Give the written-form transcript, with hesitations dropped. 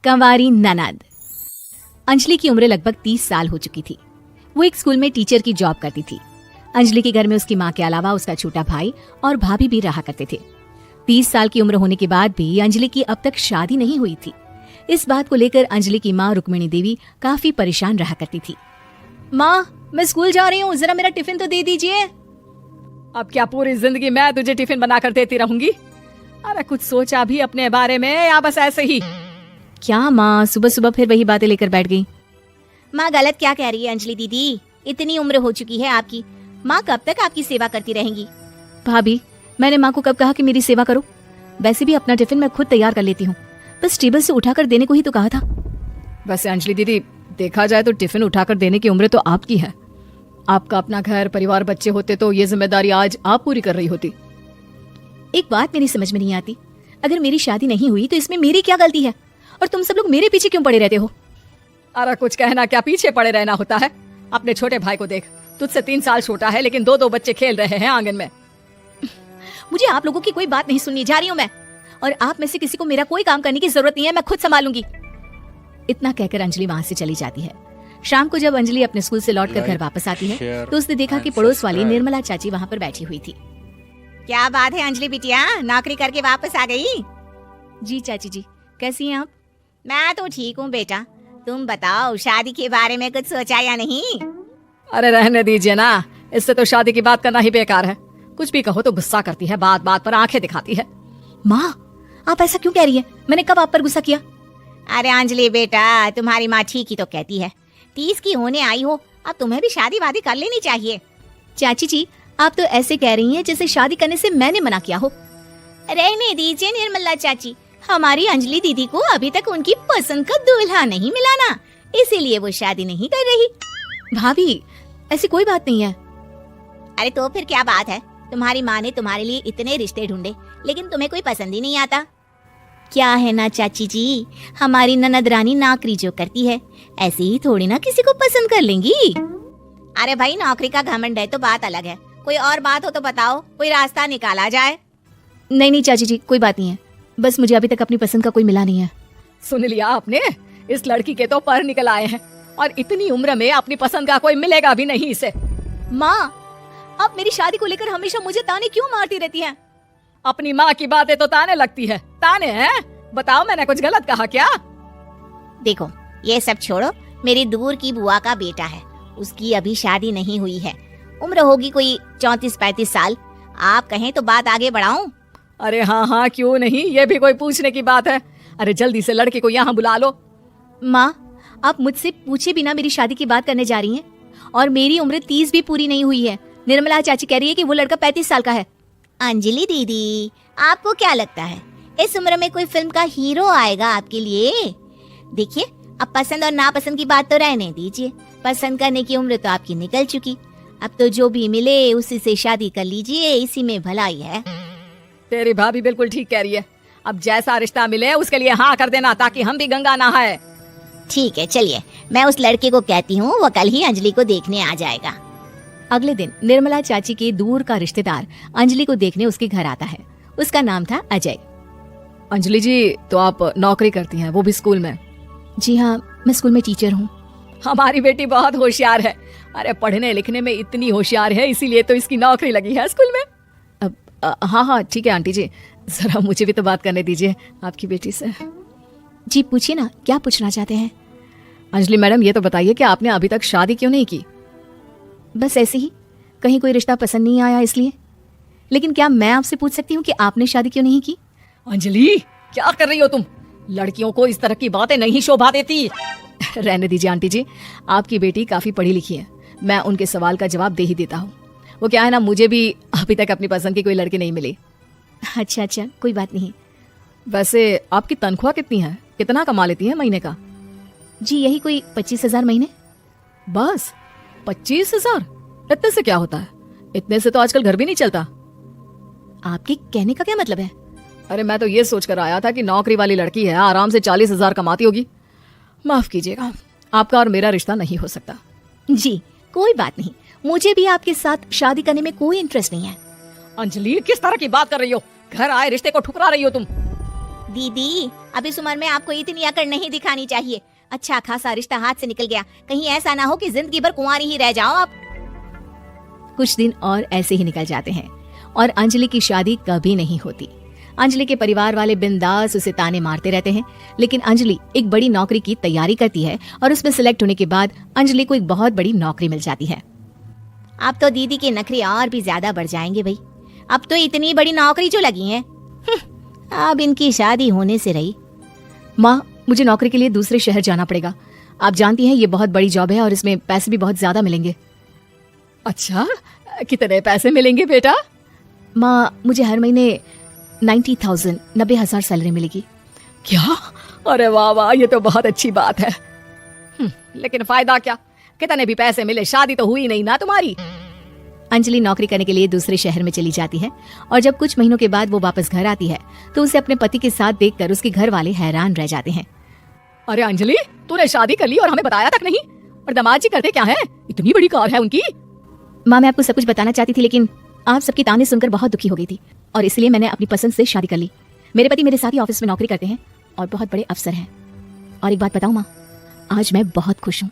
कंवारी ननद। अंजलि की उम्र लगभग 30 साल हो चुकी थी। वो एक स्कूल में टीचर की जॉब करती थी। अंजलि के घर में उसकी माँ के अलावा उसका छोटा भाई और भाभी भी रहा करते थे। 30 साल की उम्र होने के बाद भी अंजलि की अब तक शादी नहीं हुई थी। इस बात को लेकर अंजलि की माँ रुक्मिणी देवी काफी परेशान रहा करती थी। माँ, मैं स्कूल जा रही हूँ, जरा मेरा टिफिन तो दे दीजिए। अब क्या पूरी जिंदगी मैं तुझे टिफिन बनाकर देती रहूंगी? अरे कुछ सोचा भी अपने बारे में या बस ऐसे ही? क्या माँ, सुबह सुबह फिर वही बातें लेकर बैठ गई। माँ गलत क्या कह रही है अंजलि दीदी? इतनी उम्र हो चुकी है आपकी, माँ कब तक आपकी सेवा करती रहेंगी? भाभी, मैंने माँ को कब कहा कि मेरी सेवा करो? वैसे भी अपना टिफिन मैं खुद तैयार कर लेती हूँ, बस टेबल से उठाकर देने को ही तो कहा था। वैसे अंजलि दीदी, देखा जाए तो टिफिन उठाकर देने की उम्र तो आपकी है। आपका अपना घर परिवार बच्चे होते तो ये जिम्मेदारी आज आप पूरी कर रही होती। एक बात मेरी समझ में नहीं आती, अगर मेरी शादी नहीं हुई तो इसमें मेरी क्या गलती है और तुम सब लोग मेरे पीछे क्यों पड़े रहते हो? अरे कुछ कहना क्या, पीछे पड़े रहना होता है? अपने छोटे भाई को देख, तुझसे 3 साल छोटा है लेकिन 2-2 बच्चे खेल रहे हैं आंगन में। मुझे आप लोगों की कोई बात नहीं सुननी, जा रही हूँ मैं। और आप में से किसी को मेरा कोई काम करने की जरूरत नहीं है, मैं खुद संभालूंगी। इतना कहकर अंजलि वहाँ से चली जाती है। शाम को जब अंजलि अपने स्कूल से लौटकर घर वापस आती है तो उसने देखा कि पड़ोस वाली निर्मला चाची वहाँ पर बैठी हुई थी। क्या बात है अंजलि बिटिया, नौकरी करके वापस आ गई? जी चाची जी, कैसी हैं आप? मैं तो ठीक हूँ बेटा, तुम बताओ शादी के बारे में कुछ सोचा या नहीं? अरे रहने दीजिए ना, इससे तो शादी की बात करना ही बेकार है। कुछ भी कहो तो गुस्सा करती है, बात बात पर आंखें दिखाती है। माँ, आप ऐसा क्यों कह रही है? मैंने कब आप पर गुस्सा किया? अरे अंजलि बेटा, तुम्हारी माँ ठीक ही तो कहती है। 30 की होने आई हो, अब तुम्हें भी शादी वादी कर लेनी चाहिए। चाची जी, आप तो ऐसे कह रही हैं जैसे शादी करने से मैंने मना किया हो। रहने दीजिए निर्मला चाची, हमारी अंजलि दीदी को अभी तक उनकी पसंद का दूल्हा नहीं मिला ना, इसीलिए वो शादी नहीं कर रही। भाभी, ऐसी कोई बात नहीं है। अरे तो फिर क्या बात है? तुम्हारी माँ ने तुम्हारे लिए इतने रिश्ते ढूंढे लेकिन तुम्हें कोई पसंद ही नहीं आता। क्या है ना चाची जी, हमारी ननद रानी नौकरी जो करती है ऐसे ही थोड़ी ना किसी को पसंद कर लेंगी। अरे भाई, नौकरी का घमंड है तो बात अलग है, कोई और बात हो तो बताओ, कोई रास्ता निकाला जाए। नहीं नहीं चाची जी, कोई बात नहीं है, बस मुझे अभी तक अपनी पसंद का कोई मिला नहीं है। सुन लिया आपने, इस लड़की के तो पर निकल आए हैं और इतनी उम्र में अपनी पसंद का कोई मिलेगा भी नहीं इसे। माँ, आप मेरी शादी को लेकर हमेशा मुझे ताने क्यों मारती रहती हैं? अपनी माँ की बातें तो ताने लगती है। ताने हैं? बताओ, मैंने कुछ गलत कहा क्या? देखो, ये सब छोड़ो, मेरी दूर की बुआ का बेटा है, उसकी अभी शादी नहीं हुई है, उम्र होगी कोई 34-35 साल। आप कहें तो बात आगे बढ़ाऊं? अरे हाँ हाँ, क्यों नहीं, ये भी कोई पूछने की बात है। अरे जल्दी से लड़के को यहाँ बुला लो। माँ, आप मुझसे पूछे बिना मेरी शादी की बात करने जा रही हैं और मेरी उम्र 30 भी पूरी नहीं हुई है। निर्मला चाची कह रही है कि वो लड़का 35 साल का है। अंजलि दीदी, आपको क्या लगता है इस उम्र में कोई फिल्म का हीरो आएगा आपके लिए? देखिए, अब पसंद और नापसंद की बात तो रहने दीजिए, पसंद करने की उम्र तो आपकी निकल चुकी। अब तो जो भी मिले उसी से शादी कर लीजिए, इसी में भलाई है। तेरी भाभी बिल्कुल ठीक कह रही है, अब जैसा रिश्ता मिले उसके लिए हाँ कर देना ताकि हम भी गंगा नहाए। ठीक है, चलिए मैं उस लड़के को कहती हूँ, वो कल ही अंजलि को देखने आ जाएगा। अगले दिन निर्मला चाची के दूर का रिश्तेदार अंजलि को देखने उसके घर आता है। उसका नाम था अजय। अंजलि जी, तो आप नौकरी करती हैं, वो भी स्कूल में? जी हाँ, मैं स्कूल में टीचर हूँ। हमारी बेटी बहुत होशियार है। अरे पढ़ने लिखने में इतनी होशियार है, इसीलिए तो इसकी नौकरी लगी है स्कूल में। हाँ हाँ ठीक है आंटी जी, जरा मुझे भी तो बात करने दीजिए आपकी बेटी से। जी पूछिए ना, क्या पूछना चाहते हैं? अंजलि मैडम, ये तो बताइए कि आपने अभी तक शादी क्यों नहीं की? बस ऐसे ही, कहीं कोई रिश्ता पसंद नहीं आया इसलिए। लेकिन क्या मैं आपसे पूछ सकती हूँ कि आपने शादी क्यों नहीं की? अंजलि, क्या कर रही हो तुम? लड़कियों को इस तरह की बातें नहीं शोभा देती। रहने दीजिए आंटी जी, आपकी बेटी काफी पढ़ी लिखी है, मैं उनके सवाल का जवाब दे ही देता हूँ। वो क्या है ना, मुझे भी अभी तक अपनी पसंद की कोई लड़की नहीं मिली। अच्छा अच्छा, कोई बात नहीं। वैसे आपकी तनख्वाह कितनी है, कितना कमा लेती है महीने का? जी यही कोई 25,000 महीने। बस 25,000? इतने से क्या होता है? इतने से तो आजकल घर भी नहीं चलता। आपके कहने का क्या मतलब है? अरे मैं तो ये सोच कर आया था कि नौकरी वाली लड़की है, आराम से 40,000 कमाती होगी। माफ कीजिएगा, आपका और मेरा रिश्ता नहीं हो सकता। जी कोई बात नहीं, मुझे भी आपके साथ शादी करने में कोई इंटरेस्ट नहीं है। अंजलि, किस तरह की बात कर रही हो? घर आए रिश्ते को ठुकरा रही हो तुम। दीदी, अब इस उम्र में आपको इतनी अकड़ नहीं दिखानी चाहिए। अच्छा खासा रिश्ता हाथ से निकल गया, कहीं ऐसा ना हो कि जिंदगी भर कुंवारी ही रह जाओ आप। कुछ दिन और ऐसे ही निकल जाते हैं और अंजलि की शादी कभी नहीं होती। अंजलि के परिवार वाले बिंदास उसे ताने मारते रहते हैं, लेकिन अंजलि एक बड़ी नौकरी की तैयारी करती है और उसमें सिलेक्ट होने के बाद अंजलि को एक बहुत बड़ी नौकरी मिल जाती है। अब तो दीदी के नखरे और भी ज्यादा बढ़ जाएंगे भाई। अब तो इतनी बड़ी नौकरी जो लगी है, अब इनकी शादी होने से रही। माँ, मुझे नौकरी के लिए दूसरे शहर जाना पड़ेगा। आप जानती हैं ये बहुत बड़ी जॉब है और इसमें पैसे भी बहुत ज्यादा मिलेंगे। अच्छा, कितने पैसे मिलेंगे बेटा? माँ, मुझे हर महीने 90,000 सैलरी मिलेगी। क्या? अरे वाह वाह, ये तो बहुत अच्छी बात है। लेकिन फायदा क्या? कितने भी पैसे मिले, शादी तो हुई नहीं ना तुम्हारी। अंजलि नौकरी करने के लिए दूसरे शहर में चली जाती है और जब कुछ महीनों के बाद वो वापस घर आती है तो उसे अपने पति के साथ देखकर उसके घर वाले हैरान रह जाते हैं। अरे अंजलि, तूने शादी कर ली और हमें बताया तक नहीं। और दामाद जी करते क्या है? इतनी बड़ी कार है उनकी। माँ, मैं आपको सब कुछ बताना चाहती थी, लेकिन आप सबकी ताने सुनकर बहुत दुखी हो गई थी और इसलिए मैंने अपनी पसंद से शादी कर ली। मेरे पति मेरे साथ ही ऑफिस में नौकरी करते हैं और बहुत बड़े अफसर हैं। और एक बात बताऊं माँ, आज मैं बहुत खुश हूँ।